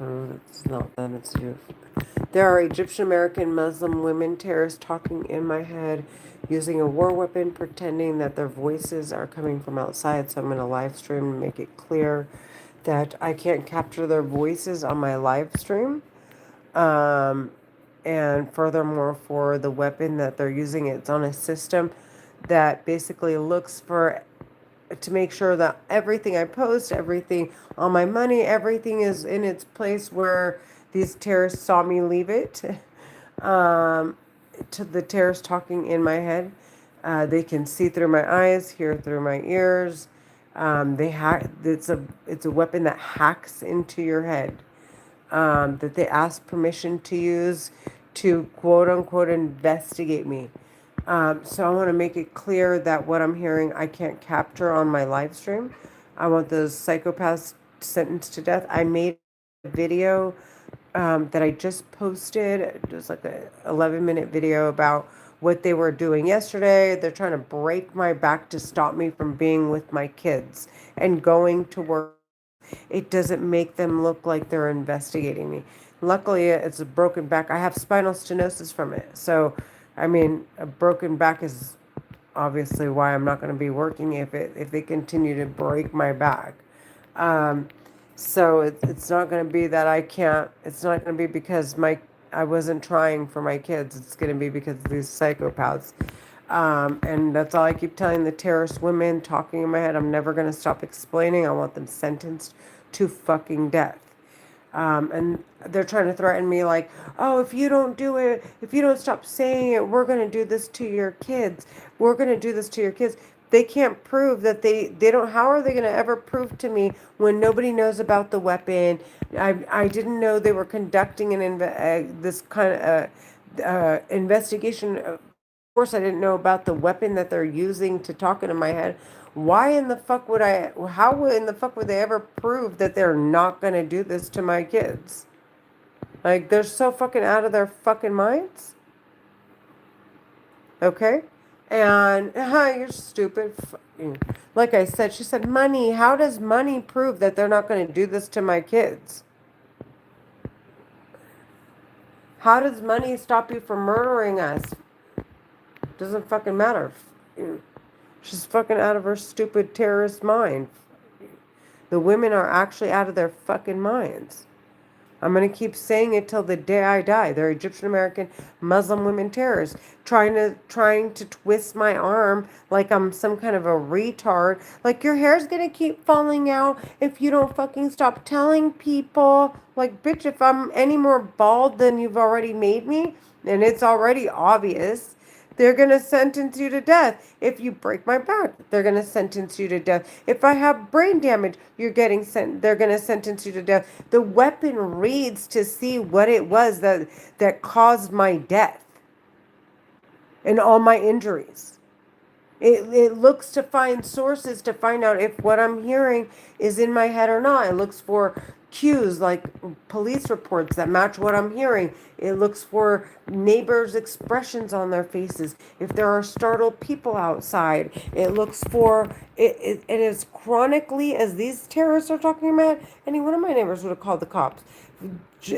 It's not them, it's you. There are Egyptian American Muslim women terrorists talking in my head using a war weapon, pretending that their voices are coming from outside. So I'm going to live stream and make it clear that I can't capture their voices on my live stream. Um, and furthermore, for the weapon that they're using, it's on a system that basically looks for to make sure that everything I post, everything on my money, everything is in its place where these terrorists saw me leave it. Um, to the terrorists talking in my head, they can see through my eyes, hear through my ears. They hack. It's a weapon that hacks into your head. That they ask permission to use to quote unquote investigate me. So I want to make it clear that what I'm hearing I can't capture on my live stream. I want those psychopaths sentenced to death. I made a video that I just posted, just like a 11-minute video about what they were doing yesterday. They're trying to break my back to stop me from being with my kids and going to work. It doesn't make them look like they're investigating me. Luckily, it's a broken back. I have spinal stenosis from it. So, I mean, a broken back is obviously why I'm not going to be working if they continue to break my back. Um, so it's not going to be that I can't. It's not going to be because I wasn't trying for my kids. It's going to be because of these psychopaths. And that's all I keep telling the terrorist women talking in my head. I'm never going to stop explaining. I want them sentenced to fucking death. And they're trying to threaten me like, oh, if you don't do it, if you don't stop saying it, we're going to do this to your kids. We're going to do this to your kids. They can't prove that they don't. How are they going to ever prove to me when nobody knows about the weapon? I didn't know they were conducting this kind of investigation. Of course, I didn't know about the weapon that they're using to talk into my head. Why in the fuck would I? How in the fuck would they ever prove that they're not going to do this to my kids? Like, they're so fucking out of their fucking minds. Okay? And, you're stupid. Like I said, she said, money. How does money prove that they're not going to do this to my kids? How does money stop you from murdering us? Doesn't fucking matter. She's fucking out of her stupid terrorist mind. The women are actually out of their fucking minds. I'm going to keep saying it till the day I die. They're Egyptian American Muslim women terrorists trying to twist my arm like I'm some kind of a retard. Like, your hair's going to keep falling out if you don't fucking stop telling people. Like, bitch, if I'm any more bald than you've already made me, and it's already obvious, they're going to sentence you to death. If you break my back, they're going to sentence you to death. If I have brain damage, they're going to sentence you to death. The weapon reads to see what it was that caused my death and all my injuries. It looks to find sources to find out if what I'm hearing is in my head or not. It looks for cues like police reports that match what I'm hearing. It looks for neighbors' expressions on their faces. If there are startled people outside, it looks for it as chronically as these terrorists are talking about. Any one of my neighbors would have called the cops.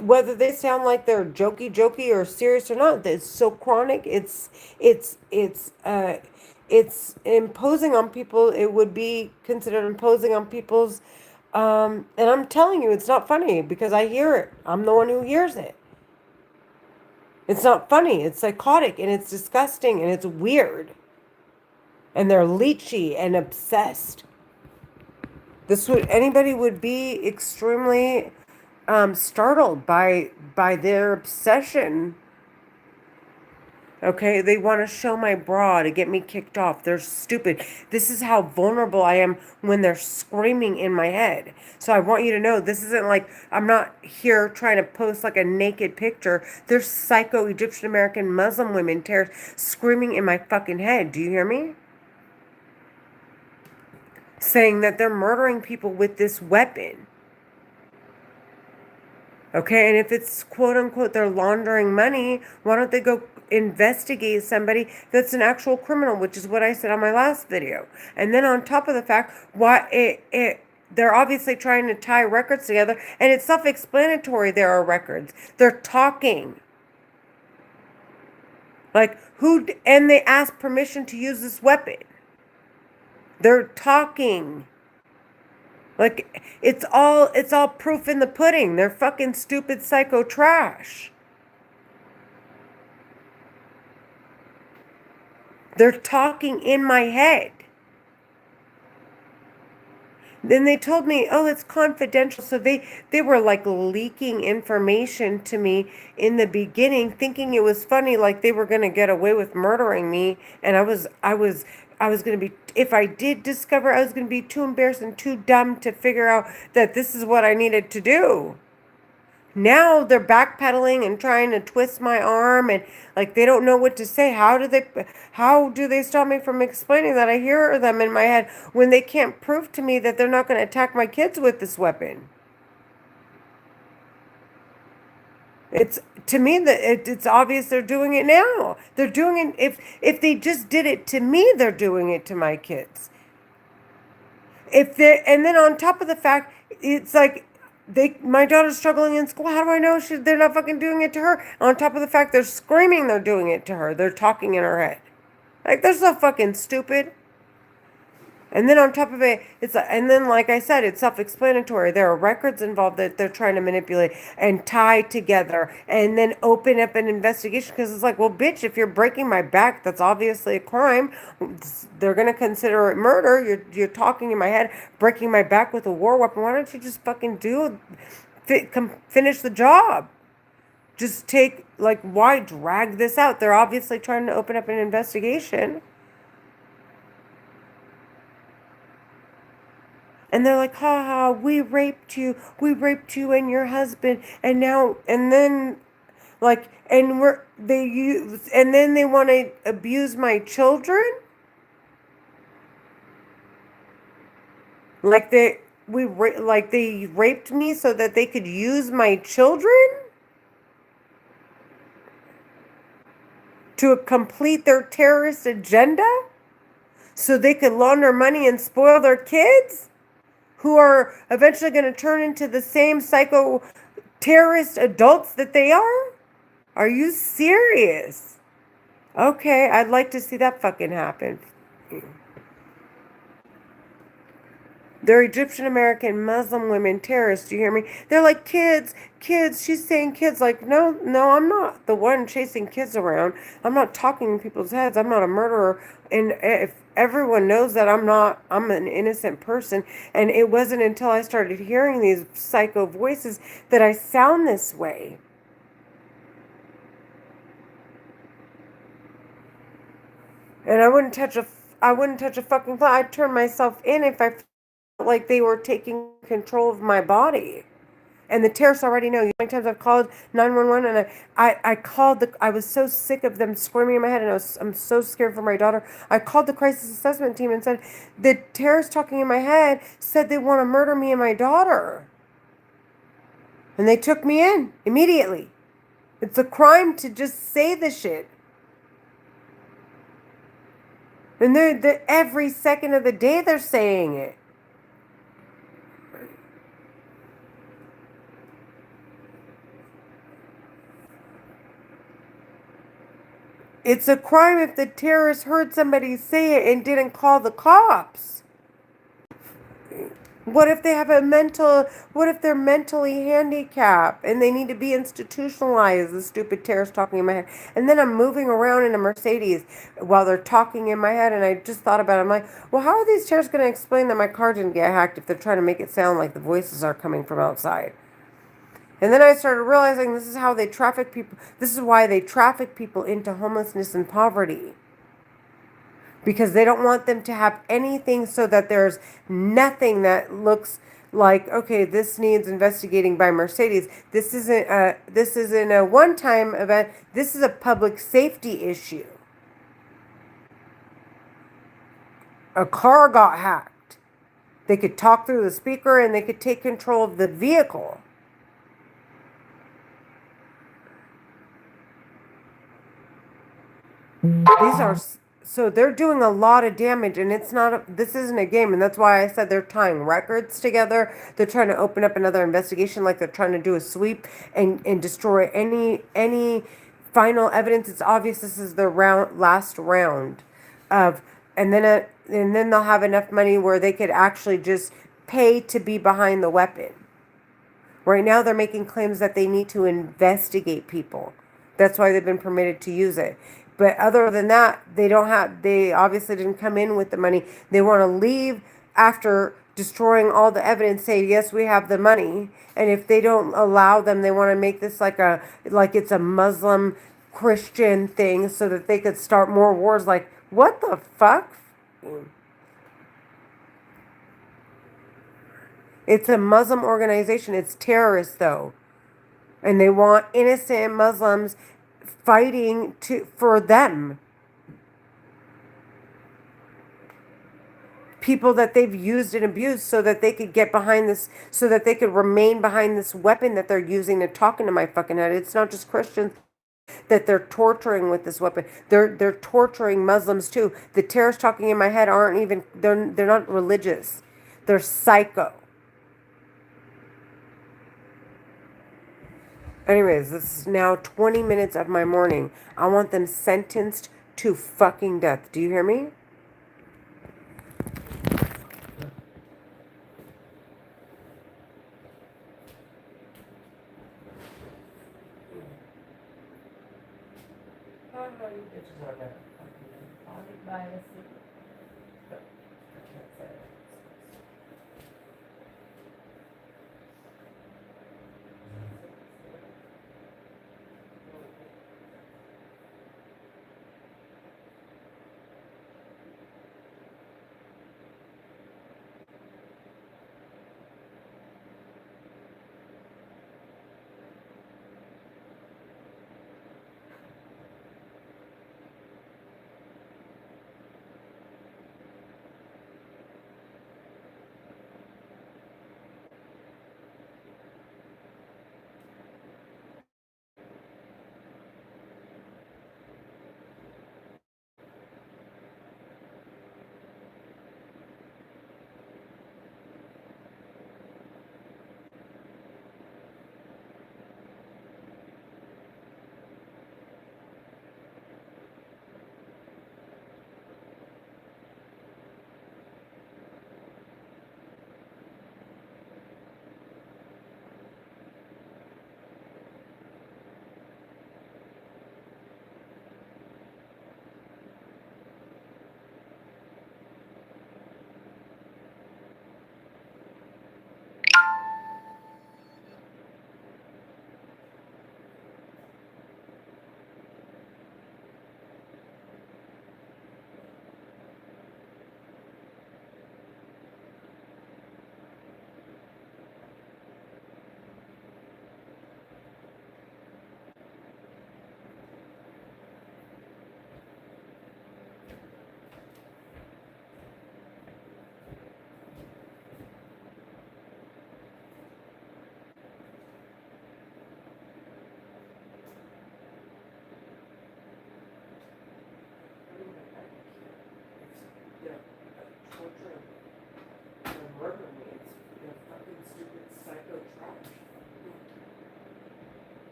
Whether they sound like they're jokey or serious or not, it's so chronic. It's imposing on people. It would be considered imposing on people's, and I'm telling you, it's not funny because I hear it. I'm the one who hears it. It's not funny. It's psychotic and it's disgusting and it's weird. And they're leechy and obsessed. Anybody would be extremely startled by their obsession. Okay, they want to show my bra to get me kicked off. They're stupid. This is how vulnerable I am when they're screaming in my head. So I want you to know this isn't like I'm not here trying to post like a naked picture. There's psycho Egyptian American Muslim women screaming in my fucking head. Do you hear me? Saying that they're murdering people with this weapon. Okay, and if it's quote unquote they're laundering money, why don't they go investigate somebody that's an actual criminal, which is what I said on my last video. And then on top of the fact, why they're obviously trying to tie records together, and it's self-explanatory. There are records. They're talking. Like, who, and they ask permission to use this weapon. They're talking. Like, it's all proof in the pudding. They're fucking stupid psycho trash. They're talking in my head. Then they told me, oh, it's confidential. So they were like leaking information to me in the beginning, thinking it was funny, like they were gonna get away with murdering me. And I was gonna be, if I did discover, I was gonna be too embarrassed and too dumb to figure out that this is what I needed to do. Now they're backpedaling and trying to twist my arm, and like they don't know what to say. How do they stop me from explaining that? I hear them in my head when they can't prove to me that they're not going to attack my kids with this weapon. It's, to me, that it's obvious they're doing it now. They're doing it, if they just did it to me, they're doing it to my kids. And then on top of the fact, it's like, my daughter's struggling in school. How do I know they're not fucking doing it to her? On top of the fact they're screaming they're doing it to her. They're talking in her head. Like, they're so fucking stupid. And then on top of it, and then like I said, it's self-explanatory. There are records involved that they're trying to manipulate and tie together, and then open up an investigation, because it's like, well, bitch, if you're breaking my back, that's obviously a crime. They're gonna consider it murder. You're talking in my head, breaking my back with a war weapon. Why don't you just fucking finish the job? Just why drag this out? They're obviously trying to open up an investigation. And they're like, ha ha, we raped you and your husband, and then, like, and then they want to abuse my children? Like they raped me so that they could use my children to complete their terrorist agenda? So they could launder money and spoil their kids? Who are eventually going to turn into the same psycho terrorist adults that they are? Are you serious? Okay, I'd like to see that fucking happen. They're Egyptian American Muslim women terrorists. Do you hear me? They're like, kids. She's saying kids. Like, no, I'm not the one chasing kids around. I'm not talking in people's heads. I'm not a murderer. And if everyone knows that I'm an innocent person. And it wasn't until I started hearing these psycho voices that I sound this way. And I wouldn't touch a fucking fly. I'd turn myself in if I felt like they were taking control of my body. And the terrorists already know. You know how many times I've called 911, and I was so sick of them screaming in my head, and I'm so scared for my daughter. I called the crisis assessment team and said, the terrorists talking in my head said they want to murder me and my daughter. And they took me in immediately. It's a crime to just say the shit. And they're every second of the day they're saying it. It's a crime if the terrorists heard somebody say it and didn't call the cops. What if they're mentally handicapped and they need to be institutionalized, the stupid terrorists talking in my head. And then I'm moving around in a Mercedes while they're talking in my head, and I just thought about it. I'm like, well, how are these terrorists going to explain that my car didn't get hacked if they're trying to make it sound like the voices are coming from outside? And then I started realizing this is how they traffic people. This is why they traffic people into homelessness and poverty. Because they don't want them to have anything, so that there's nothing that looks like, okay, this needs investigating by Mercedes. This isn't a one-time event. This is a public safety issue. A car got hacked. They could talk through the speaker and they could take control of the vehicle. These are So they're doing a lot of damage, and it's not. This isn't a game, and that's why I said they're tying records together. They're trying to open up another investigation, like they're trying to do a sweep and destroy any final evidence. It's obvious this is the last round of, and then they'll have enough money where they could actually just pay to be behind the weapon. Right now, they're making claims that they need to investigate people. That's why they've been permitted to use it. But other than that, they obviously didn't come in with the money. They want to leave after destroying all the evidence, say, yes, we have the money. And if they don't allow them, they want to make this like it's a Muslim Christian thing so that they could start more wars. Like, what the fuck? It's a Muslim organization. It's terrorist, though. And they want innocent Muslims fighting for them. People that they've used and abused so that they could get behind this, so that they could remain behind this weapon that they're using to talk into my fucking head. It's not just Christians that they're torturing with this weapon. They're torturing Muslims too. The terrorists talking in my head aren't even, they're not religious. They're psycho. Anyways, this is now 20 minutes of my morning. I want them sentenced to fucking death. Do you hear me?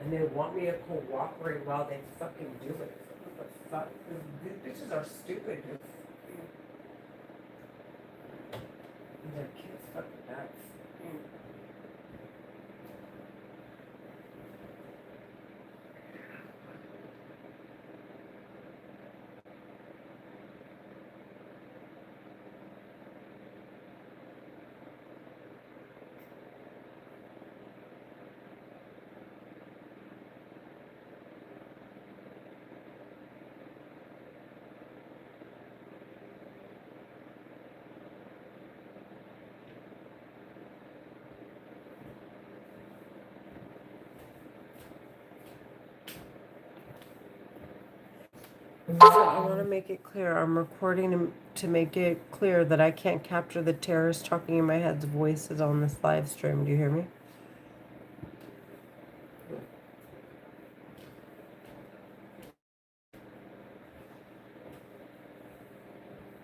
And they want me to cooperate while they fucking do it. What the fuck? These bitches are stupid. Their kids fucking nuts. So I want to make it clear. I'm recording to make it clear that I can't capture the terrorists talking in my head's voices on this live stream. Do you hear me?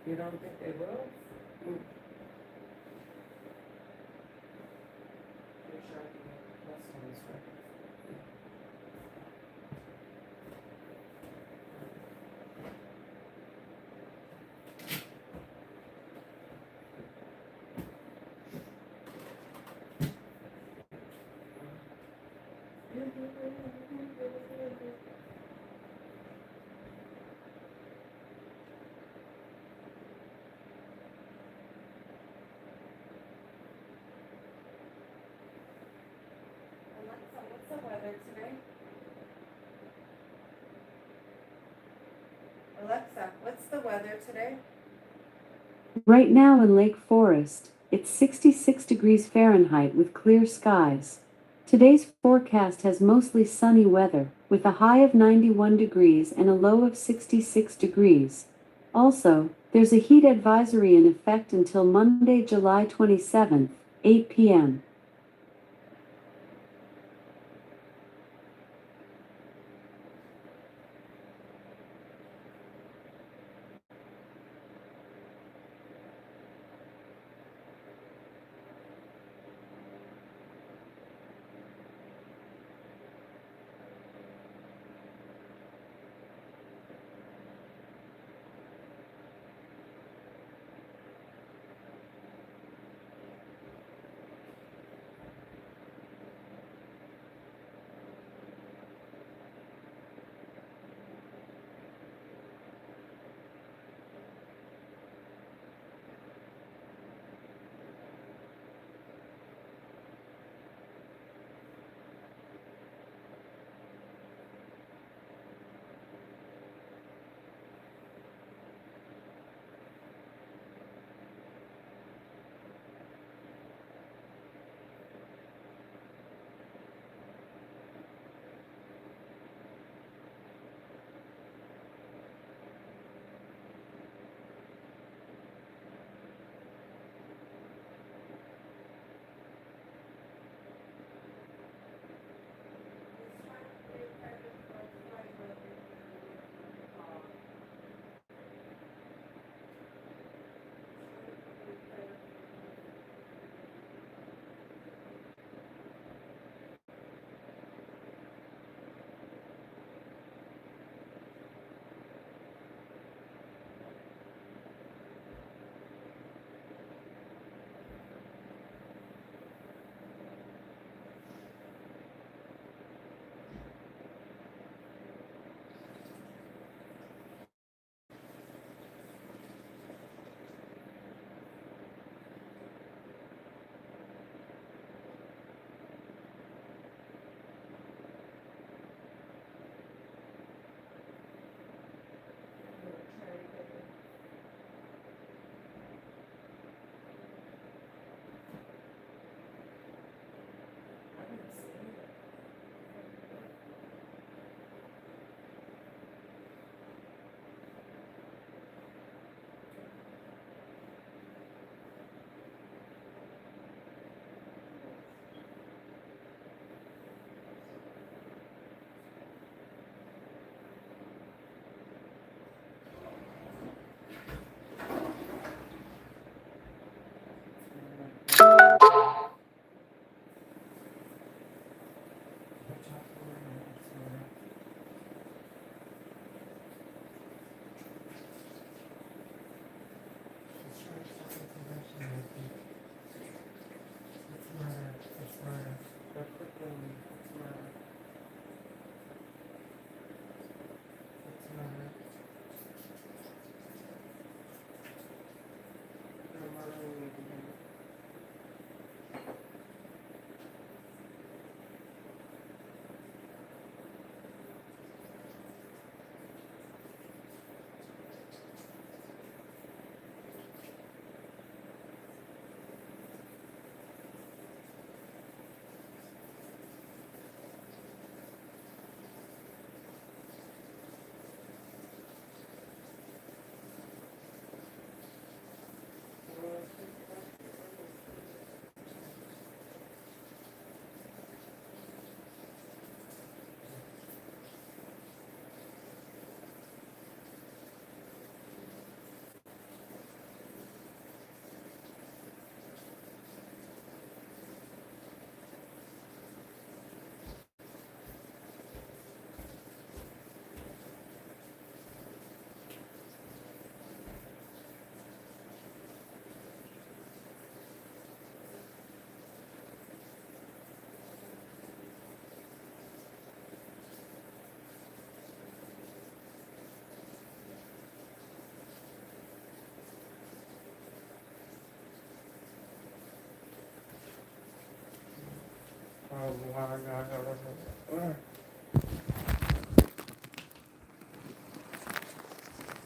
You don't think they will? Mm. Pretty sure I can get less ones, right? Alexa, what's the weather today? Alexa, what's the weather today? Right now in Lake Forest, it's 66 degrees Fahrenheit with clear skies. Today's forecast has mostly sunny weather, with a high of 91 degrees and a low of 66 degrees. Also, there's a heat advisory in effect until Monday, July 27th, 8 p.m.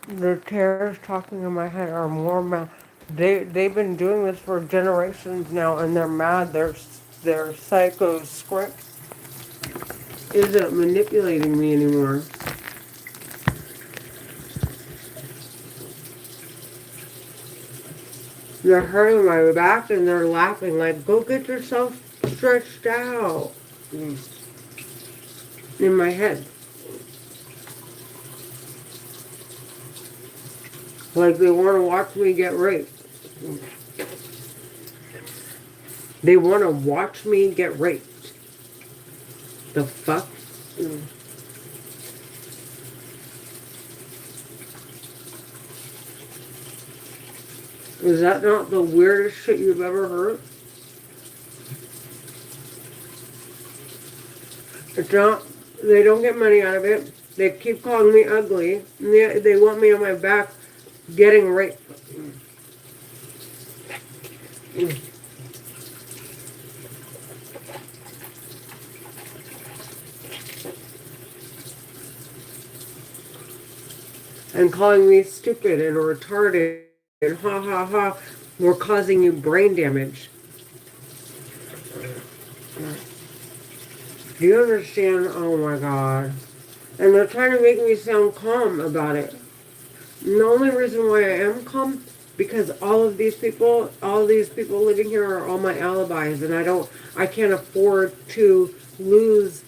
The terrors talking in my head are more mad. They've been doing this for generations now, and they're mad. Their psycho script isn't manipulating me anymore. They're hurting my back and they're laughing like, "Go get yourself stretched out." In my head. Like they want to watch me get raped. They want to watch me get raped. The fuck? Is that not the weirdest shit you've ever heard? It's not, they don't get money out of it. They keep calling me ugly. And they want me on my back getting raped. And calling me stupid and retarded and ha ha ha, we're causing you brain damage. Do you understand? Oh my god. And they're trying to make me sound calm about it. And the only reason why I am calm, because all these people living here are all my alibis, and I can't afford to lose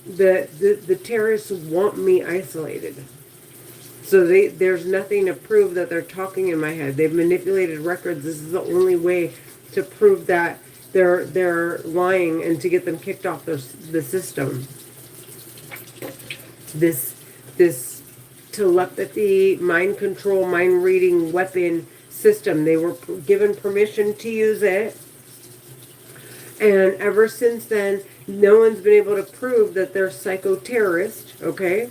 the terrorists want me isolated. So there's nothing to prove that they're talking in my head. They've manipulated records. This is the only way to prove that they're lying and to get them kicked off the system. This telepathy, mind control, mind reading weapon system. They were given permission to use it. And ever since then, no one's been able to prove that they're psycho-terrorists, okay?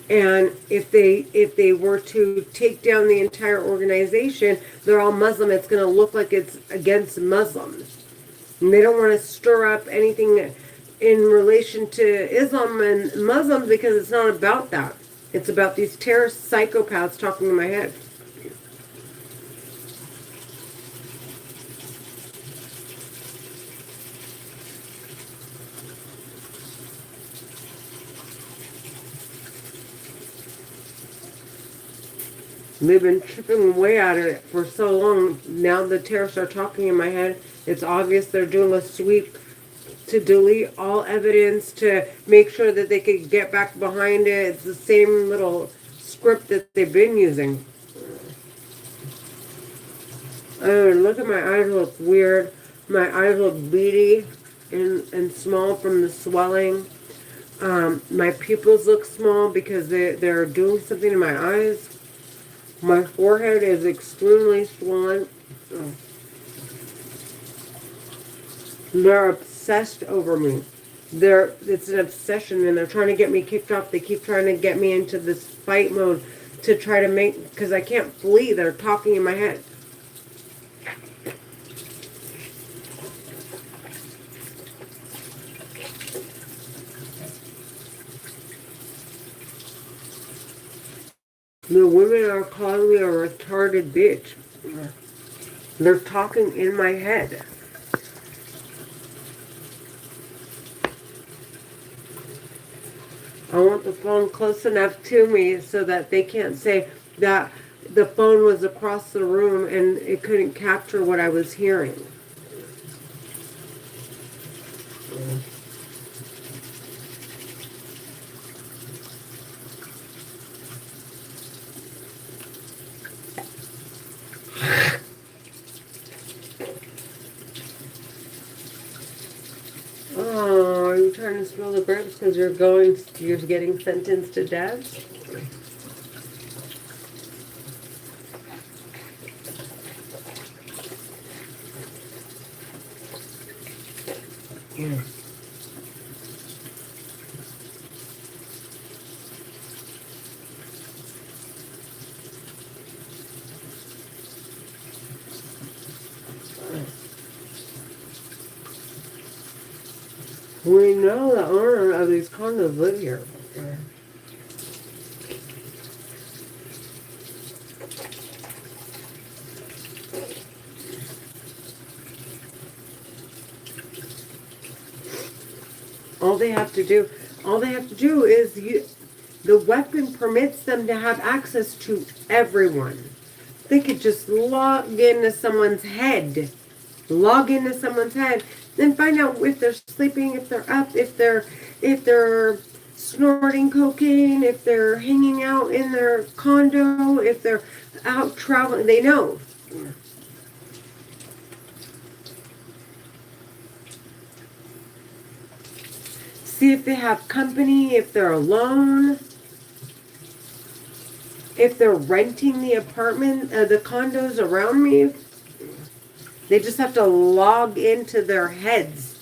And if they were to take down the entire organization, they're all Muslim, it's going to look like it's against Muslims. And they don't want to stir up anything in relation to Islam and Muslims because it's not about that. It's about these terrorist psychopaths talking in my head. They've been chipping away at it for so long. Now the terrorists are talking in my head. It's obvious they're doing a sweep to delete all evidence, to make sure that they could get back behind it. It's the same little script that they've been using. Oh, look at my eyes look weird. My eyes look beady and small from the swelling. My pupils look small because they're doing something to my eyes. My forehead is extremely swollen. They're obsessed over me. It's an obsession, and they're trying to get me kicked off. They keep trying to get me into this fight mode to try to make, because I can't flee. They're talking in my head. The women are calling me a retarded bitch. They're talking in my head. I want the phone close enough to me so that they can't say that the phone was across the room and it couldn't capture what I was hearing. Oh, are you trying to spill the grapes because you're getting sentenced to death? Yeah. We know the owner of these condos live here. All they have to do is the weapon permits them to have access to everyone. They could just log into someone's head, then find out if they're sleeping, if they're up, if they're snorting cocaine, if they're hanging out in their condo, if they're out traveling. They know. See if they have company, if they're alone, if they're renting the apartment, the condos around me. They just have to log into their heads.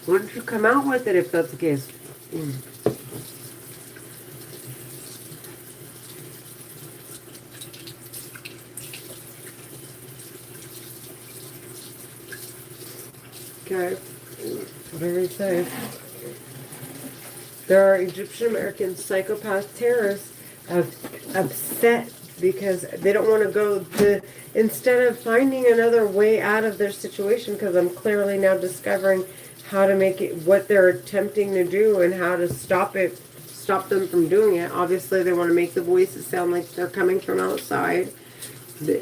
Why don't you come out with it if that's the case? Okay. Very safe. There are Egyptian American psychopath terrorists upset because they don't want to instead of finding another way out of their situation, because I'm clearly now discovering how to make it, what they're attempting to do and how to stop them from doing it. Obviously they want to make the voices sound like they're coming from outside. They're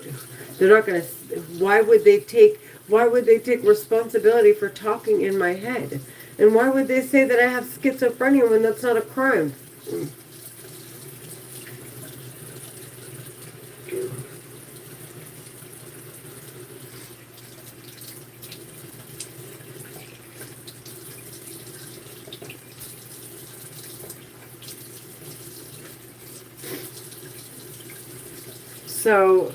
not going to, why would they take responsibility for talking in my head? And why would they say that I have schizophrenia when that's not a crime? So,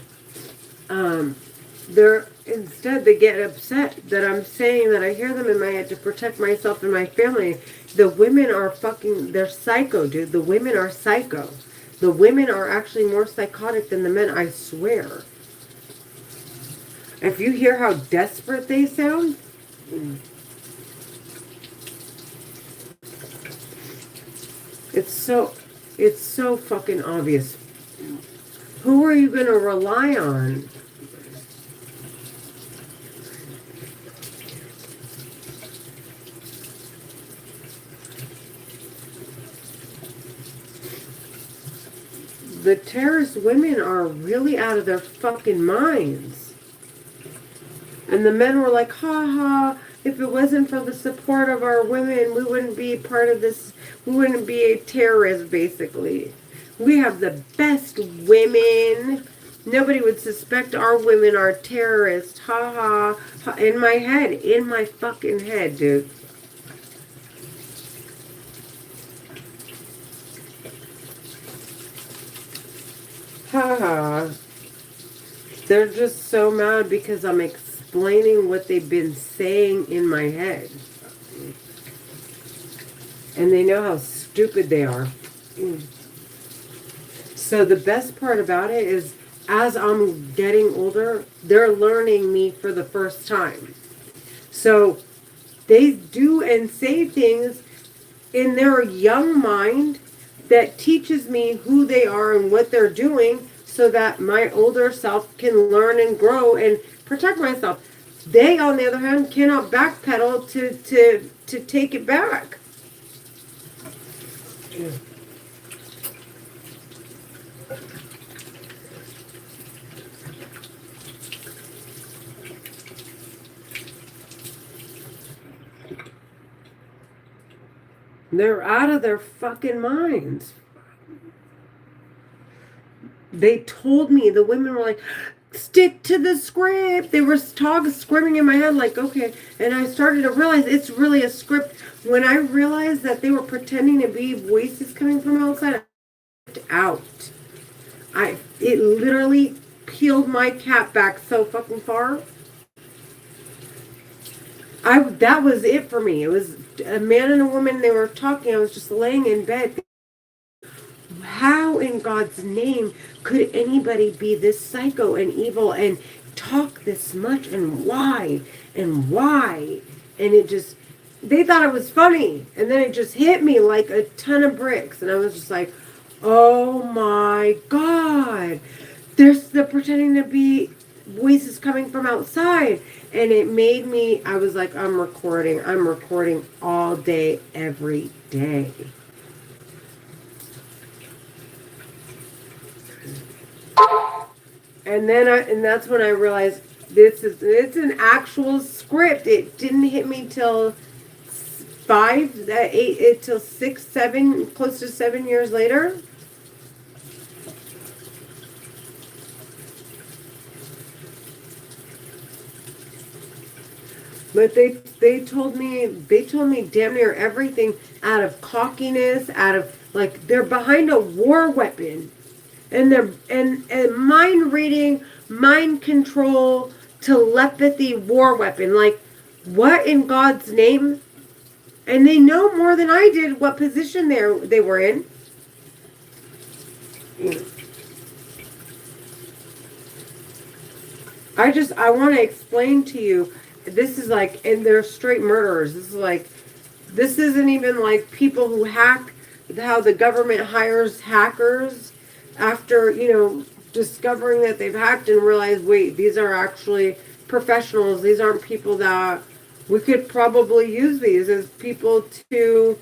instead they get upset that I'm saying that I hear them in my head to protect myself and my family. The women are they're psycho, dude. The women are psycho. The women are actually more psychotic than the men, I swear. If you hear how desperate they sound, it's so fucking obvious. Who are you going to rely on? The terrorist women are really out of their fucking minds. And the men were like, ha ha, if it wasn't for the support of our women, we wouldn't be part of this, we wouldn't be a terrorist, basically. We have the best women. Nobody would suspect our women are terrorists. Ha ha. Ha. In my fucking head, dude. Ha ha. They're just so mad because I'm explaining what they've been saying in my head. And they know how stupid they are. So the best part about it is, as I'm getting older, they're learning me for the first time. So they do and say things in their young mind that teaches me who they are and what they're doing, so that my older self can learn and grow and protect myself. They, on the other hand, cannot backpedal to take it back. They're out of their fucking minds. They told me, the women were like, stick to the script. They were screaming in my head like, okay. And I started to realize it's really a script. When I realized that they were pretending to be voices coming from outside, I flipped out. It literally peeled my cap back so fucking far. That was it for me. It was a man and a woman. They were talking. I was just laying in bed. How in God's name could anybody be this psycho and evil and talk this much, and why? And why? And it just, they thought it was funny. And then it just hit me like a ton of bricks. And I was just like, oh my God. They're pretending to be voices coming from outside. And it made me, I was like, I'm recording all day, every day. And then and that's when I realized it's an actual script. It didn't hit me till 8 till 6, 7, close to 7 years later. But they told me damn near everything out of cockiness, out of like they're behind a war weapon. And they're and mind reading, mind control, telepathy, war weapon. Like, what in God's name? And they know more than I did what position they were in. I want to explain to you. This is like, and they're straight murderers. This isn't even like people who hack. How the government hires hackers after, discovering that they've hacked and realize, wait, these are actually professionals. These aren't people that we could probably use these as people to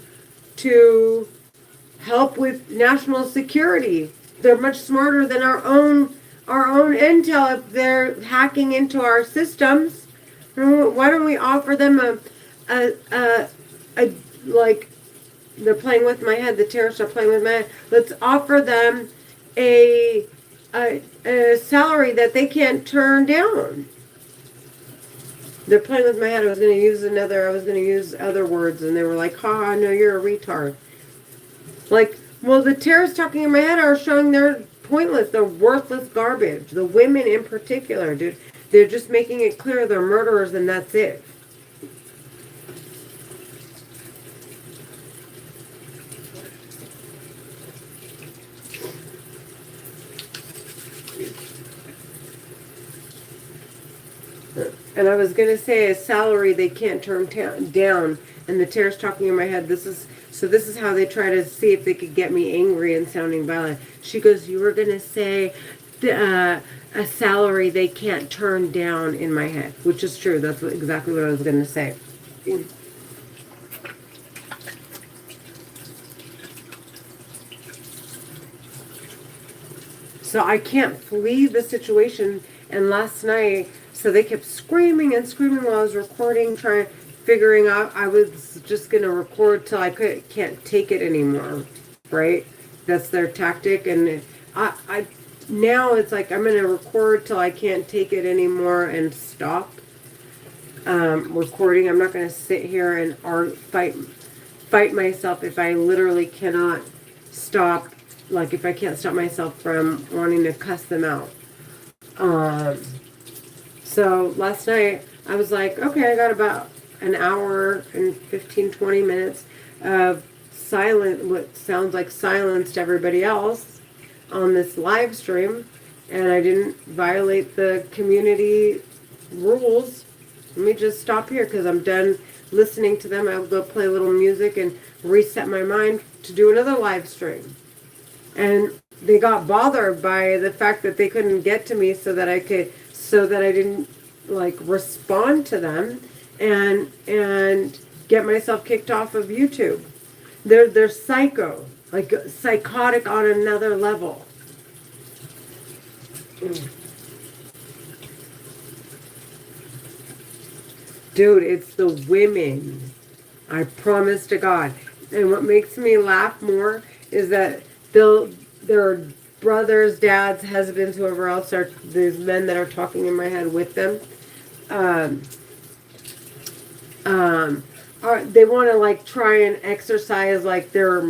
help with national security. They're much smarter than our own intel if they're hacking into our systems. Why don't we offer them a like, they're playing with my head. The terrorists are playing with my head. Let's offer them a salary that they can't turn down. They're playing with my head. I was going to use other words, and they were like, "Ha, no, you're a retard." Like, well, the terrorists talking in my head are showing they're pointless. They're worthless garbage. The women in particular, dude. They're just making it clear they're murderers, and that's it. And I was going to say a salary they can't turn down. And the terrorist talking in my head, this is how they try to see if they could get me angry and sounding violent. She goes, you were going to say a salary they can't turn down, in my head. Which is true. That's exactly what I was going to say. So I can't flee the situation. And last night, so they kept screaming and screaming while I was recording, figuring out I was just going to record till I can't take it anymore, right? That's their tactic. And I now it's like I'm going to record till I can't take it anymore and stop recording. I'm not going to sit here and fight myself if I literally cannot stop, like if I can't stop myself from wanting to cuss them out. So last night I was like, okay, I got about an hour and 15-20 minutes of what sounds like silence to everybody else on this live stream, and I didn't violate the community rules. Let me just stop here because I'm done listening to them. I'll go play a little music and reset my mind to do another live stream. And they got bothered by the fact that they couldn't get to me so that I didn't like respond to them and get myself kicked off of YouTube. They're psycho, like psychotic on another level. Dude, it's the women. I promise to God. And what makes me laugh more is that their brothers, dads, husbands, whoever else are these men that are talking in my head with them, um, they want to like try and exercise like their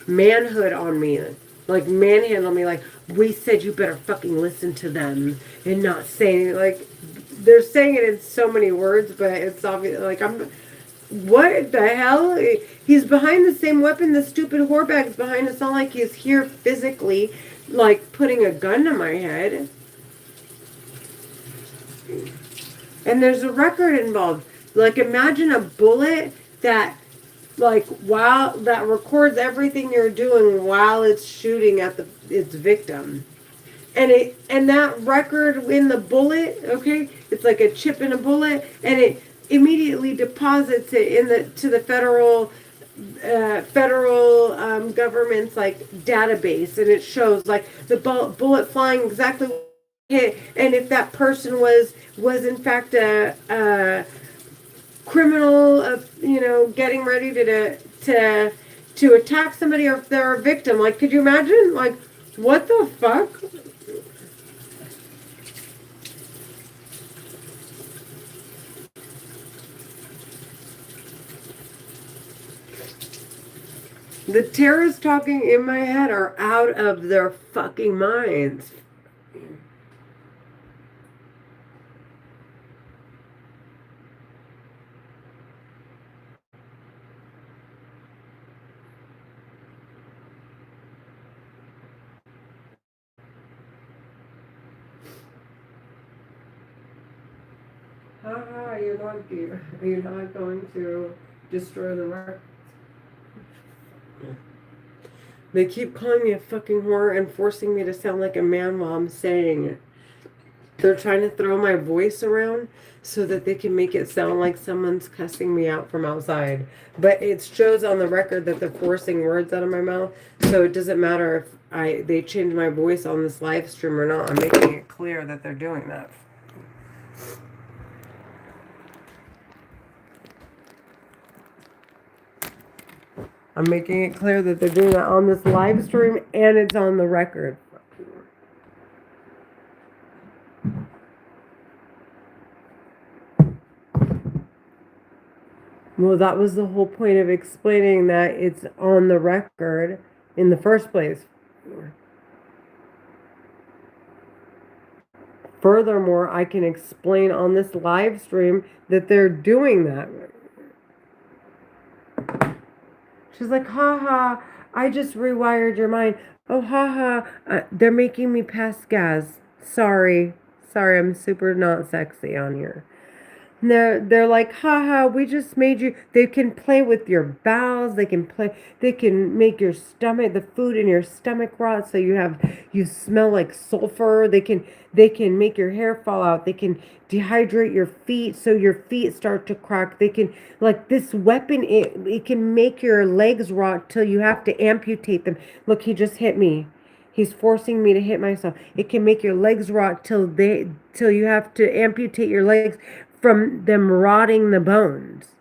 manhood on me, like manhandle me. Like, we said you better fucking listen to them and not say anything. Like, they're saying it in so many words, but it's obvious. Like, what the hell? He's behind the same weapon the stupid whorebag's behind. It's not like he's here physically, like putting a gun to my head. And there's a record involved. Like, imagine a bullet that, like, while that records everything you're doing while it's shooting at its victim. And that record in the bullet, okay, it's like a chip in a bullet, and it immediately deposits it in the federal government's like database, and it shows like the bullet flying exactly hit, and if that person was in fact a criminal of, getting ready to attack somebody, or if they're a victim. Like, could you imagine? Like, what the fuck? The terrorists talking in my head are out of their fucking minds. Haha, you're not going to destroy the record. They keep calling me a fucking whore and forcing me to sound like a man while I'm saying it. They're trying to throw my voice around so that they can make it sound like someone's cussing me out from outside. But it shows on the record that they're forcing words out of my mouth, so it doesn't matter if they change my voice on this live stream or not. I'm making it clear that they're doing that. I'm making it clear that they're doing that on this live stream, and it's on the record. Well, that was the whole point of explaining that it's on the record in the first place. Furthermore, I can explain on this live stream that they're doing that. She's like, haha, I just rewired your mind. Oh, haha, they're making me pass gas. Sorry, I'm super not sexy on here. They're like, haha, we just made you. They can play with your bowels. They can make your stomach, the food in your stomach rot, so you smell like sulfur. They can make your hair fall out. They can dehydrate your feet so your feet start to crack. They can, like, this weapon, it can make your legs rot till you have to amputate them. Look, he just hit me. He's forcing me to hit myself. It can make your legs rot till you have to amputate your legs from them rotting the bones.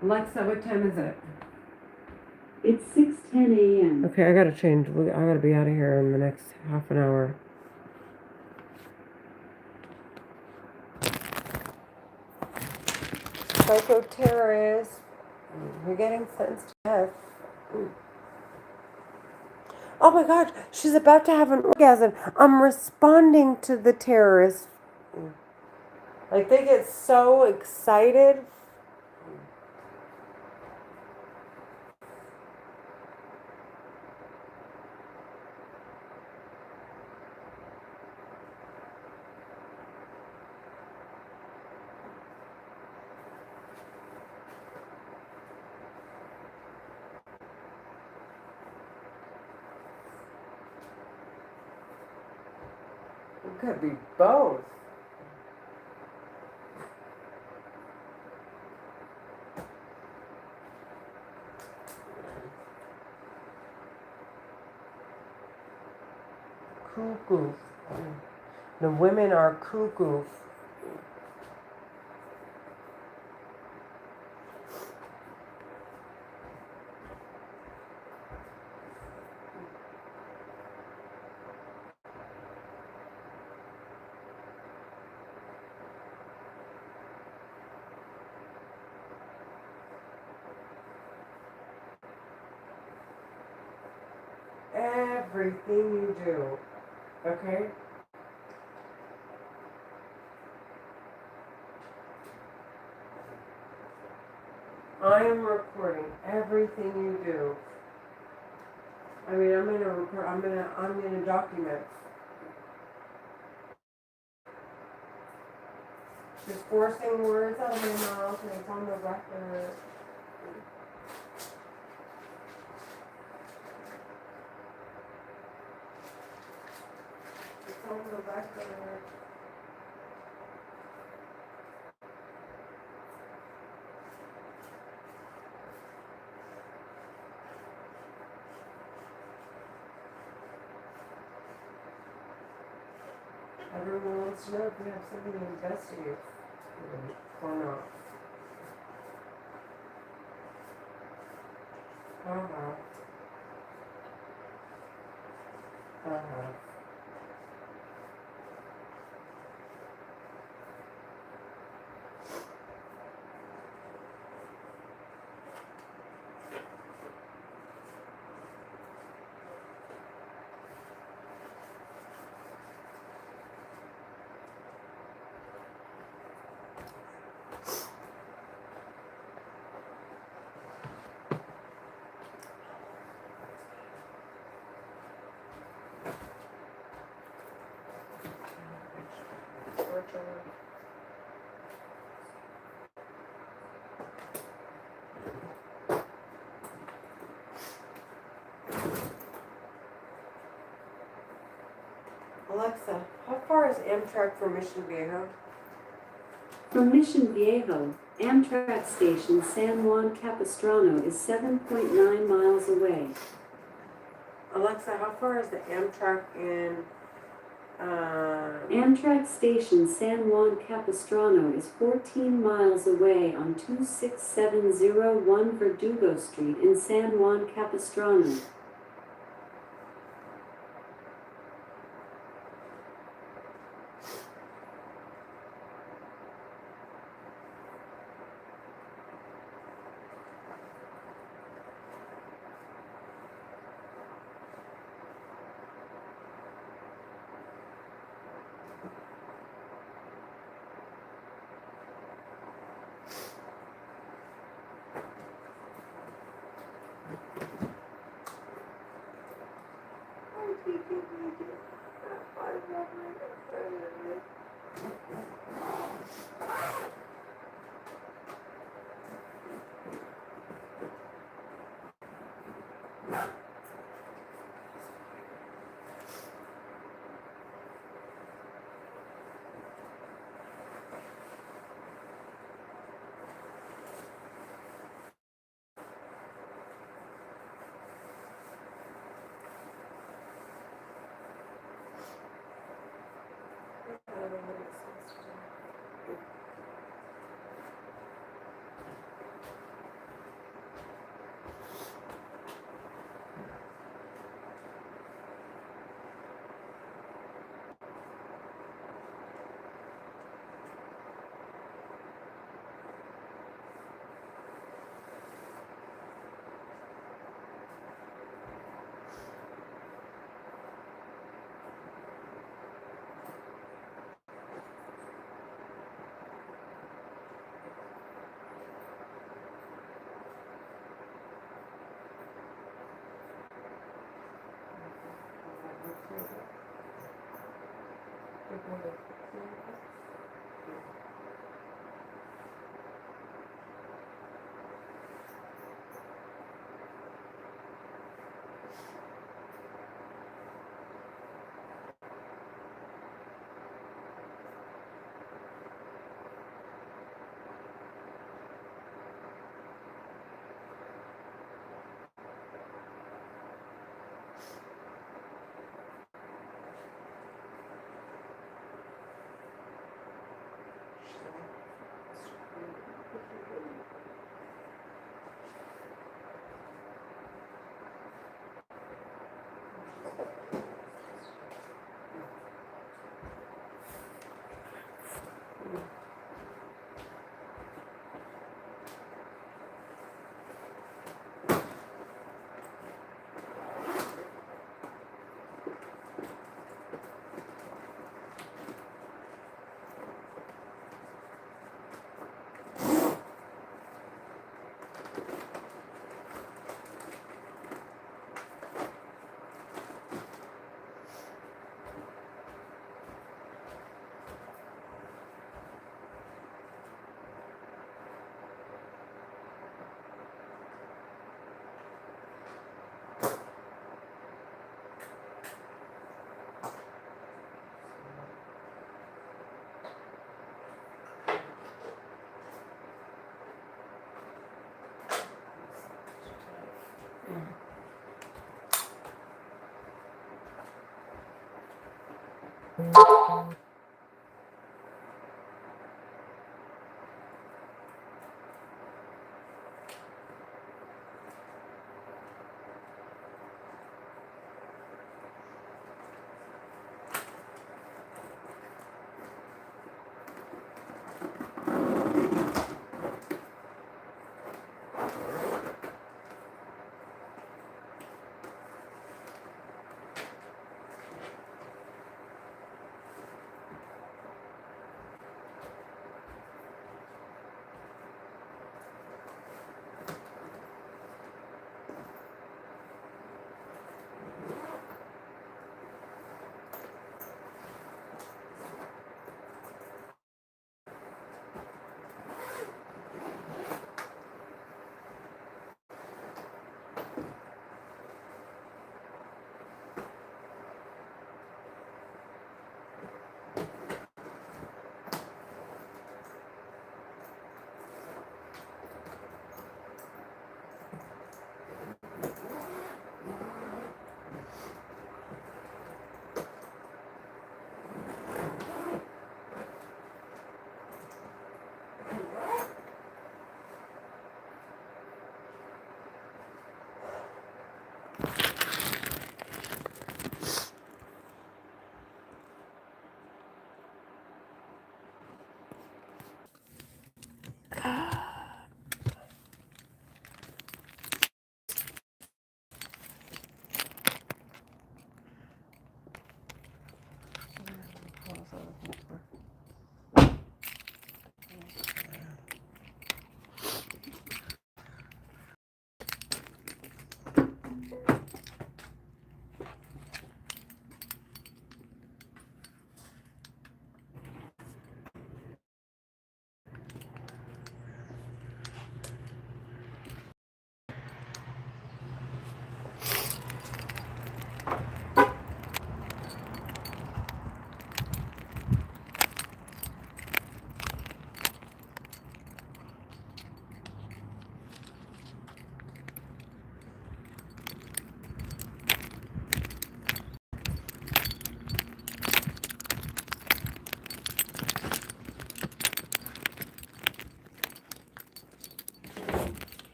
Alexa, what time is it? It's 6:10 a.m. Okay, I gotta change. I gotta be out of here in the next half an hour. Psycho terrorist. We're getting sentenced to death. Oh my God, she's about to have an orgasm. I'm responding to the terrorists. Like, they get so excited. It could be both. cuckoo. The women are cuckoo. Everything you do, okay? I am recording everything you do. I mean, I'm gonna record. I'm gonna document. Just forcing words out of my mouth, and it's on the record. It's on the record. Everyone wants to know if you have something to investigate or not. Uh-huh. Uh-huh. Alexa, how far is Amtrak from Mission Viejo? From Mission Viejo, Amtrak station San Juan Capistrano is 7.9 miles away. Alexa, how far is the Amtrak in Amtrak station San Juan Capistrano is 14 miles away on 26701 Verdugo Street in San Juan Capistrano.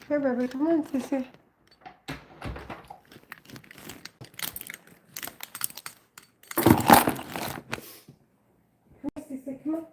Here, baby, come on, Sissy. Come on, Sissy, come on.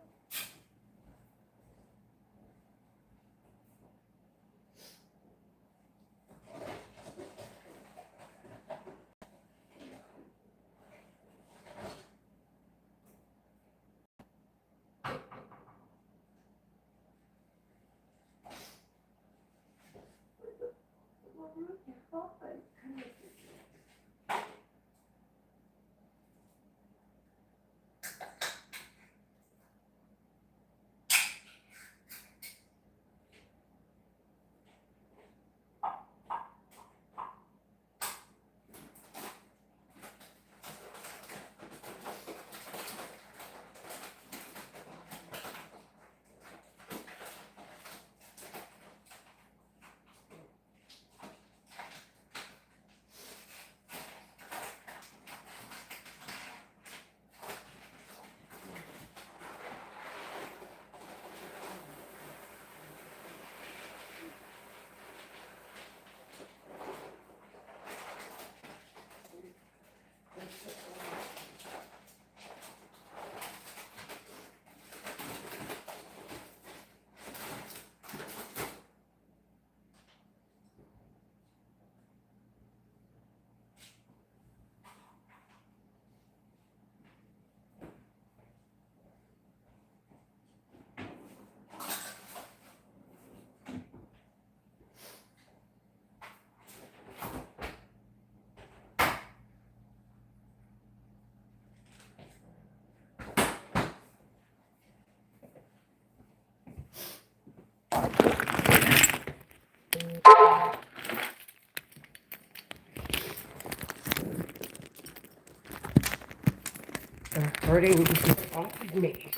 hurting off of me.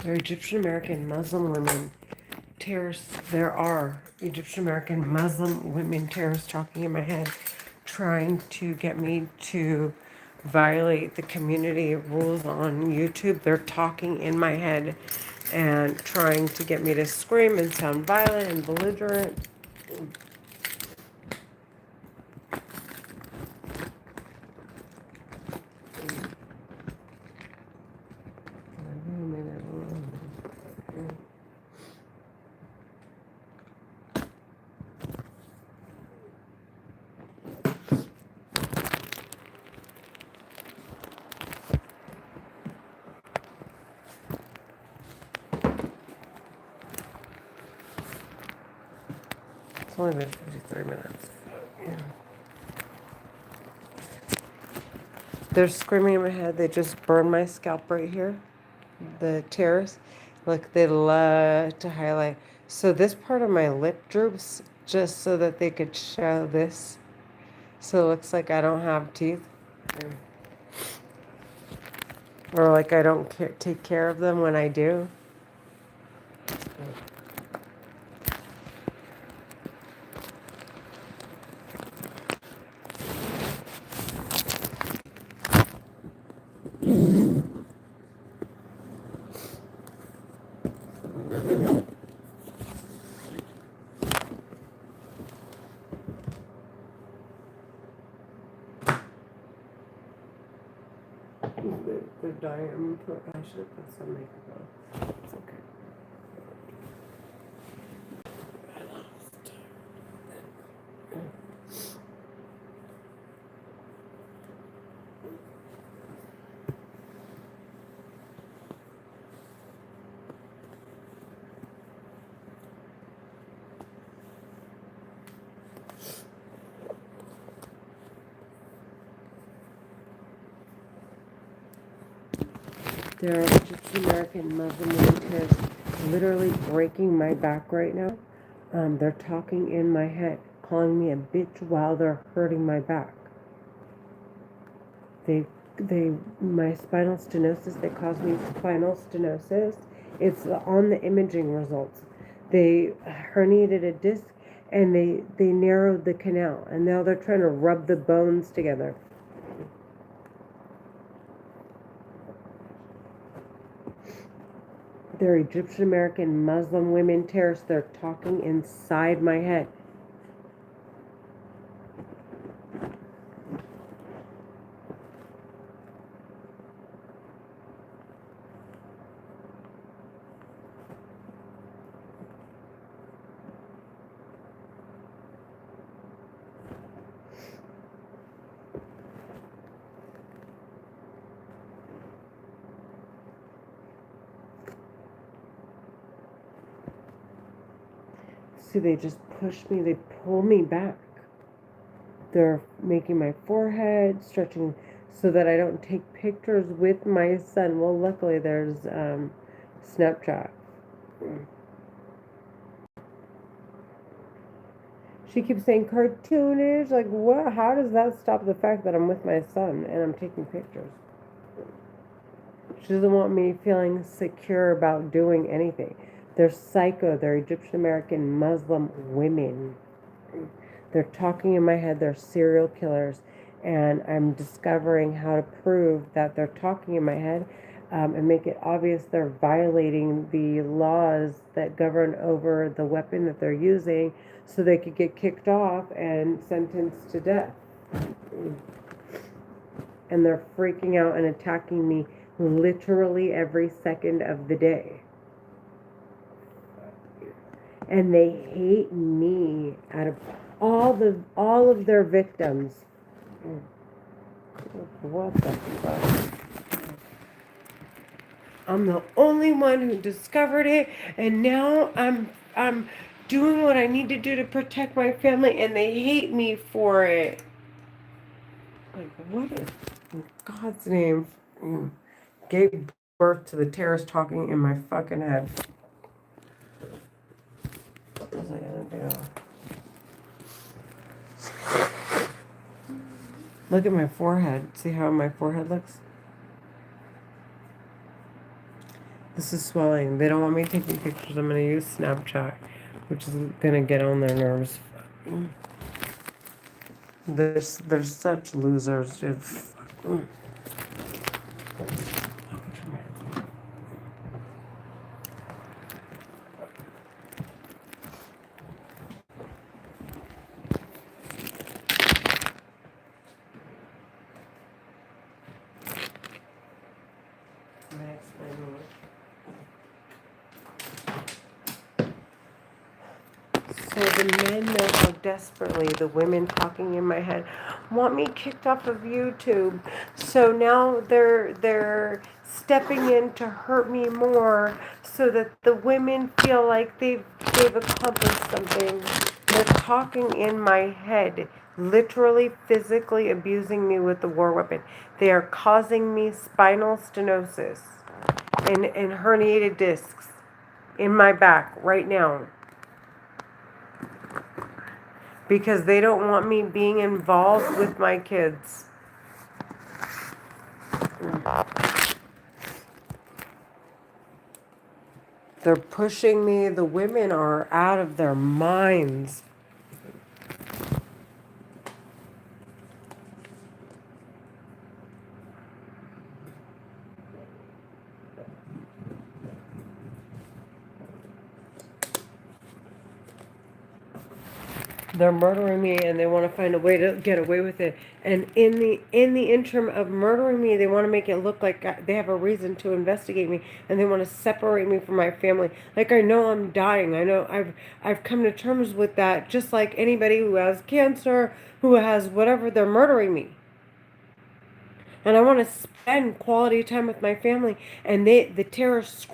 They're Egyptian American Muslim women terrorists. There are Egyptian American Muslim women terrorists talking in my head, trying to get me to violate the community rules on YouTube. They're talking in my head and trying to get me to scream and sound violent and belligerent. It's only been 53 minutes. Yeah. They're screaming in my head. They just burned my scalp right here. The terrorists, like they love to highlight. So this part of my lip droops just so that they could show this. So it looks like I don't have teeth. Or like I don't take care of them when I do. They're dying. I should have put some makeup on. It's okay. There are Egyptian American Muslim militaries literally breaking my back right now. They're talking in my head, calling me a bitch while they're hurting my back. My spinal stenosis, they caused me spinal stenosis. It's on the imaging results. They herniated a disc and they narrowed the canal, and now they're trying to rub the bones together. They're Egyptian American Muslim women terrorists. They're talking inside my head. See, they just push me, they pull me back. They're making my forehead, stretching so that I don't take pictures with my son. Well, luckily there's Snapchat. She keeps saying cartoonish. Like, what? How does that stop the fact that I'm with my son and I'm taking pictures? She doesn't want me feeling secure about doing anything. They're psycho. They're Egyptian American Muslim women. They're talking in my head. They're serial killers. And I'm discovering how to prove that they're talking in my head and make it obvious they're violating the laws that govern over the weapon that they're using so they could get kicked off and sentenced to death. And they're freaking out and attacking me literally every second of the day. And they hate me out of all of their victims. What the fuck? I'm the only one who discovered it, and now I'm doing what I need to do to protect my family, and they hate me for it. Like, what in God's name gave birth to the terrorist talking in my fucking head? What was I gonna do? Look at my forehead. See how my forehead looks? This is swelling. They don't want me taking pictures. I'm gonna use Snapchat, which is gonna get on their nerves. They're such losers. So the men know how desperately the women talking in my head want me kicked off of YouTube. So now they're stepping in to hurt me more so that the women feel like they've accomplished something. They're talking in my head, literally physically abusing me with the war weapon. They are causing me spinal stenosis and herniated discs in my back right now. Because they don't want me being involved with my kids. They're pushing me. The women are out of their minds. They're murdering me and they want to find a way to get away with it. And in the interim of murdering me, they want to make it look like they have a reason to investigate me and they want to separate me from my family. Like I know I'm dying. I know I've come to terms with that, just like anybody who has cancer, who has whatever, they're murdering me. And I want to spend quality time with my family. And the terrorists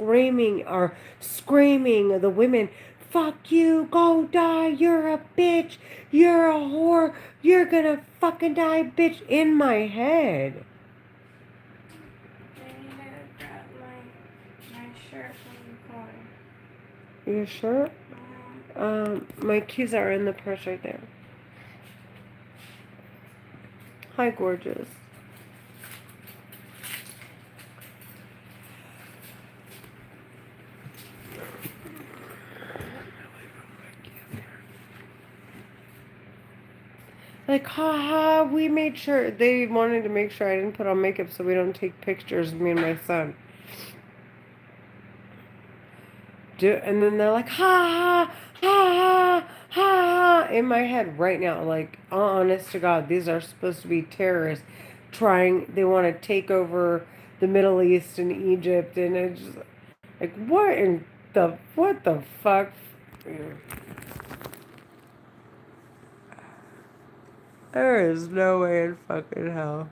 are screaming, the women, fuck you, go die, you're a bitch, you're a whore, you're gonna fucking die, bitch, in my head. I need to grab my shirt from the car. Your shirt? My keys are in the purse right there. Hi, gorgeous. Like, haha, we made sure, they wanted to make sure I didn't put on makeup so we don't take pictures of me and my son. And then they're like, ha, ha, ha, ha, in my head right now. Like, honest to God, these are supposed to be terrorists they want to take over the Middle East and Egypt. And it's just like, what the fuck? There is no way in fucking hell.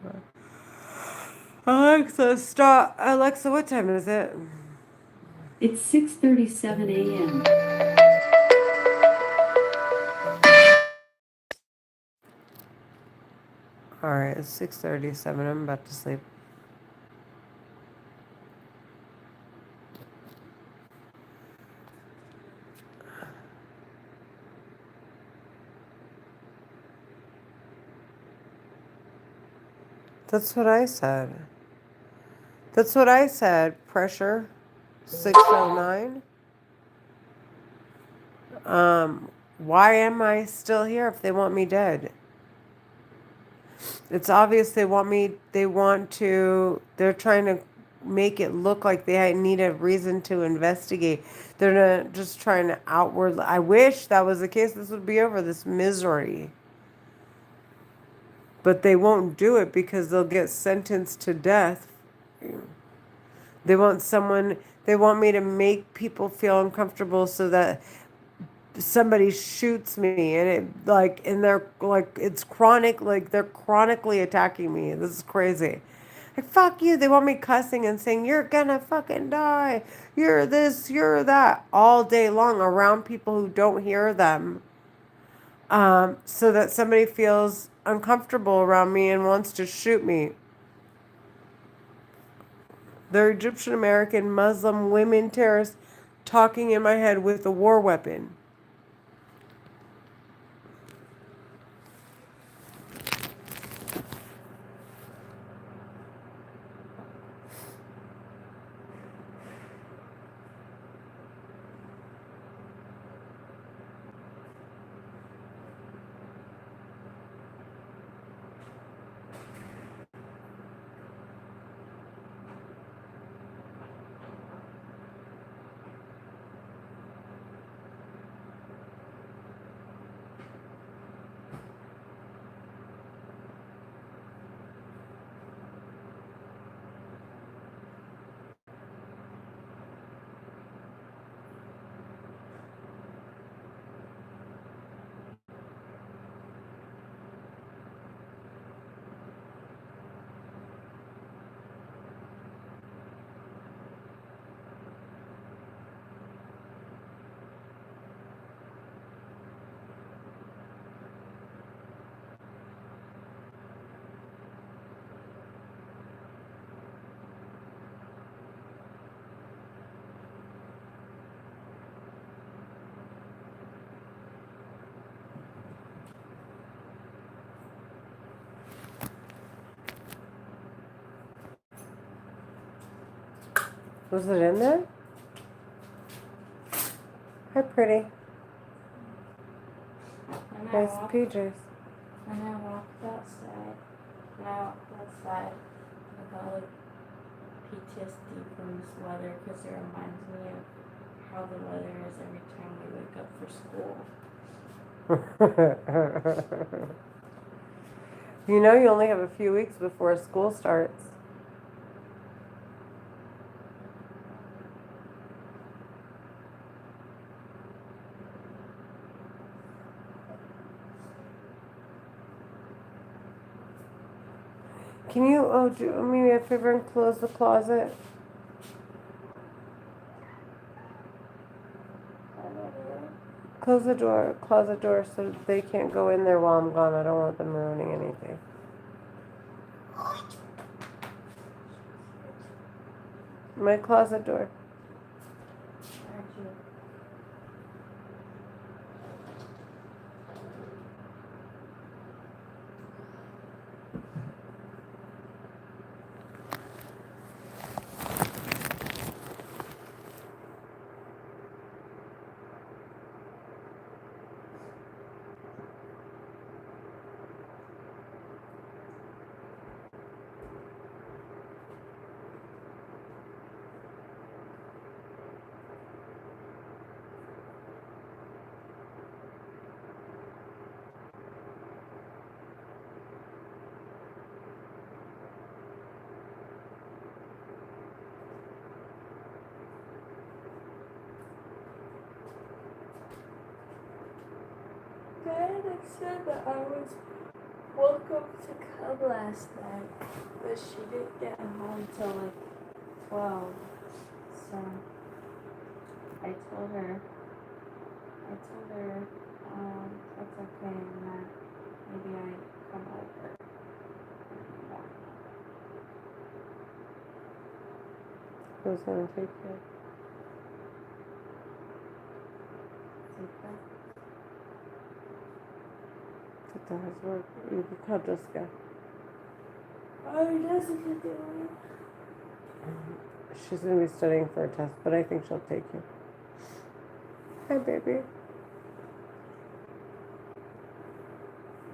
Alexa, stop. Alexa, what time is it? It's 6:37 a.m. Alright, it's 6:37. I'm about to sleep. That's what I said. That's what I said. Pressure. 609. Why am I still here if they want me dead? It's obvious they're trying to make it look like they need a reason to investigate. They're not just trying to I wish that was the case. This would be over, this misery. But they won't do it because they'll get sentenced to death. They want me to make people feel uncomfortable so that somebody shoots me and it's chronic, like they're chronically attacking me. This is crazy. Like, fuck you. They want me cussing and saying, you're gonna fucking die. You're this, you're that, all day long around people who don't hear them. So that somebody feels uncomfortable around me and wants to shoot me. They're Egyptian American Muslim women terrorists talking in my head with a war weapon. Was it in there? Hi, pretty. And Nice PJs. and I walked outside. And I walked outside. I got like PTSD from this weather because it reminds me of how the weather is every time we wake up for school. You know you only have a few weeks before school starts. Can you do me a favor and close the closet? Close the door, closet door, so they can't go in there while I'm gone. I don't want them ruining anything. My closet door. Diana said that I was welcome to come last night, but she didn't get home till like 12. So I told her, it's okay and that maybe I come over. Who's gonna take care? Take the his work. You can call Jessica. Oh, Jessica doing? She's gonna be studying for a test, but I think she'll take you. Hi, baby.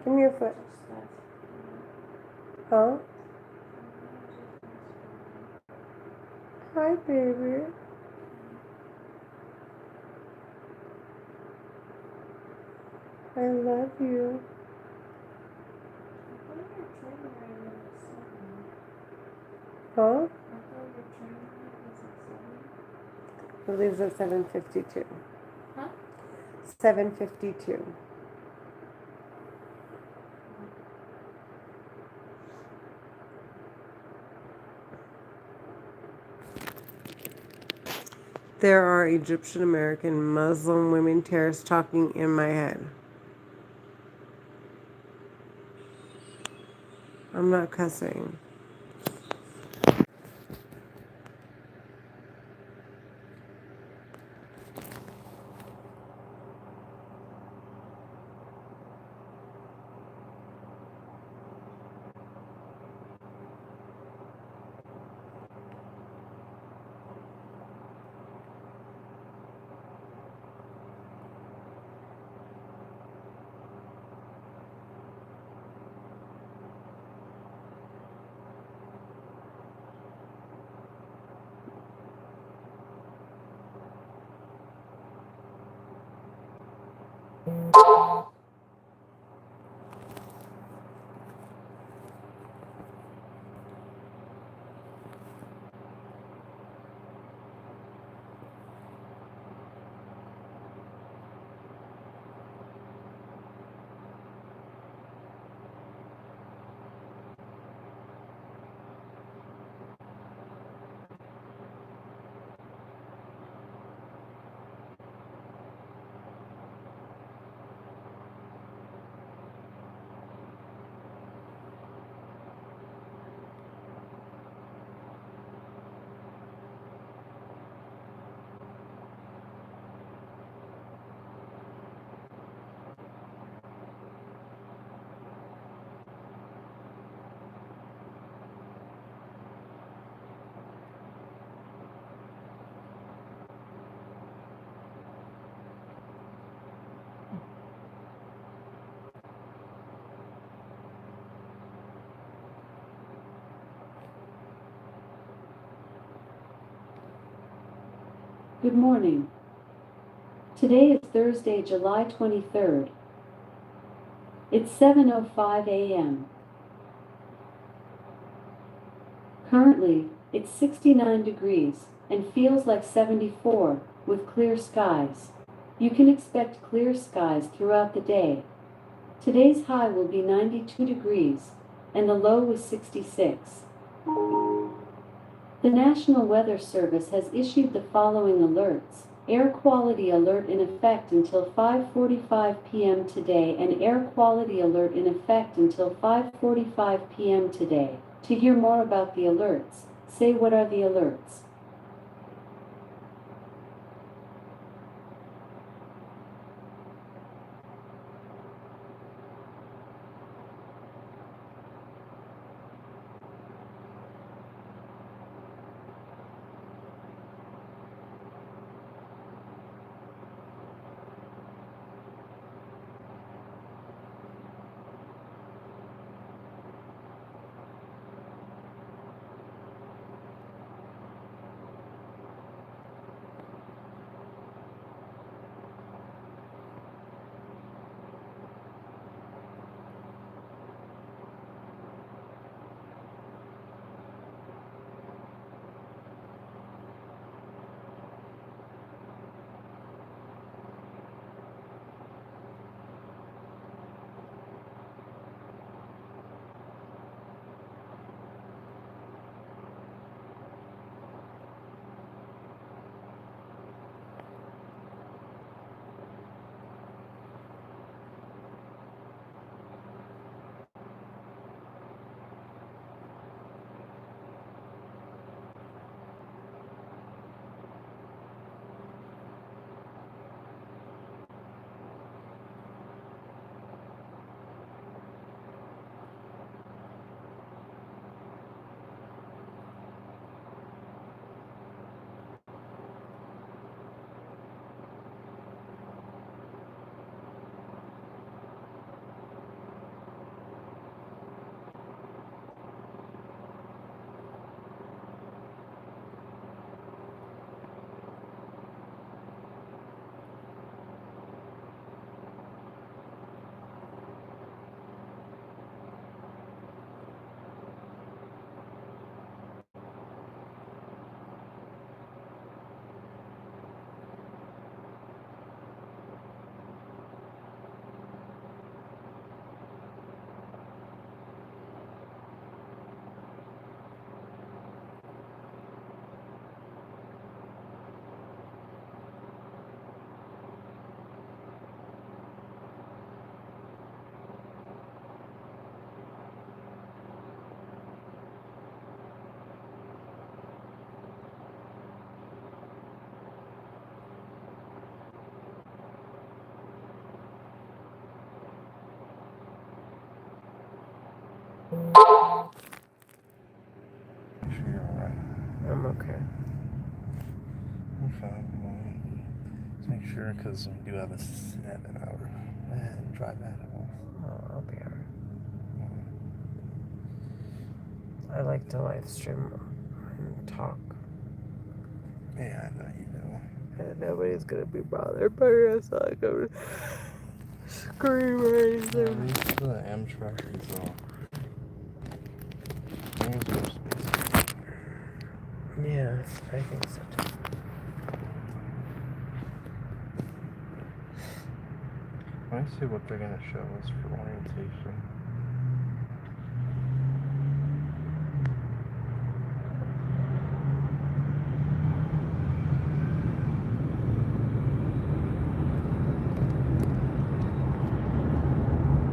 Give me your foot. Huh? Hi, baby. I love you. Huh? It leaves at 7:52. Huh? 7:52. There are Egyptian American Muslim women terrorists talking in my head. I'm not cussing. Good morning. Today is Thursday, July 23rd. It's 7:05 a.m. Currently, it's 69 degrees and feels like 74 with clear skies. You can expect clear skies throughout the day. Today's high will be 92 degrees and the low was 66. The National Weather Service has issued the following alerts. Air quality alert in effect until 5:45 p.m. today and air quality alert in effect until 5:45 p.m. today. To hear more about the alerts, say what are the alerts. Sure you're alright. I'm okay. I'm fine. Just make sure, because we do have a 7-hour drive out of us. Oh, I'll be alright. I like to live stream and talk. Yeah, I know you know. And nobody's gonna be bothered by us like I'm scream or At anything. least the Amtrak is off. Yeah, I think so too. Let me see what they're gonna show us for orientation.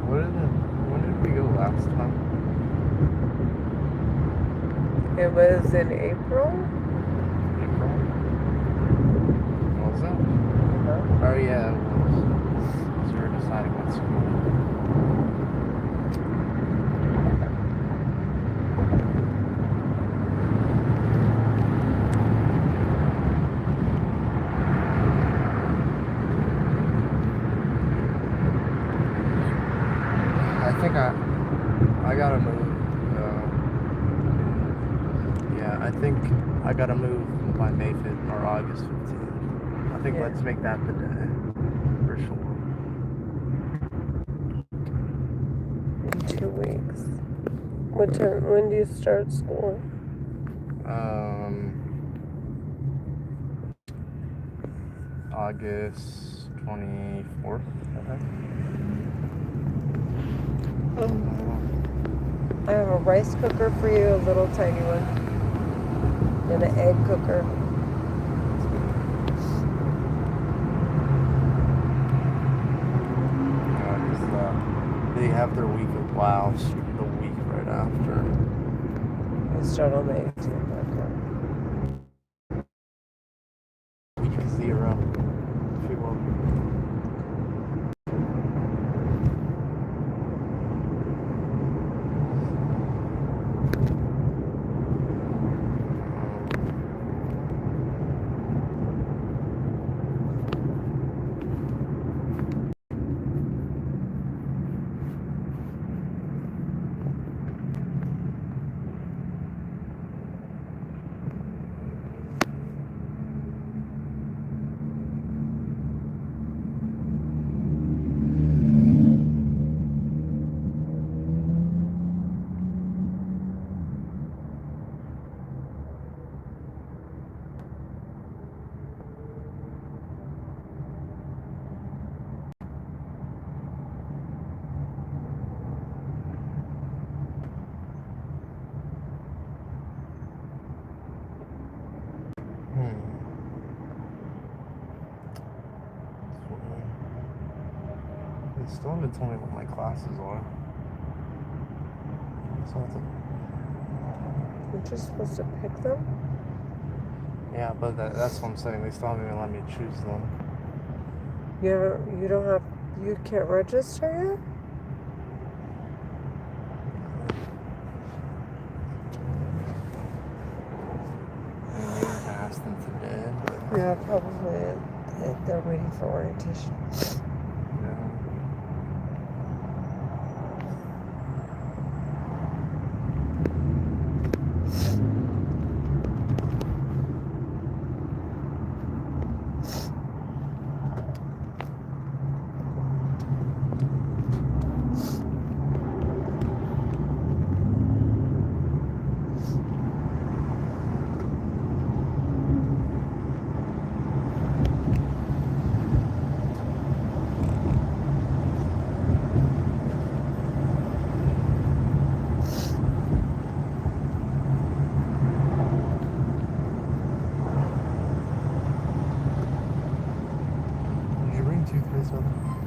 When did we go last time? It was in April. April? Was it? Uh-huh. Oh yeah, it was. So we were deciding what school. I think I gotta move. Yeah, I think I gotta move by May 5th or August 15th. think Yeah. let's make that the day. For sure. In 2 weeks. What time? When do you start school? August 24th, I think. I have a rice cooker for you, a little tiny one, and an egg cooker. They have their week of WoW the week right after. I start on the 18th. Week 0. If you will. They still haven't told me what my classes are. So You're just supposed to pick them? yeah, but that's what I'm saying. They still haven't even let me choose them. You can't register yet? I asked them today, but Yeah, probably. They're waiting for orientation. yeah. Did you bring toothpaste with you?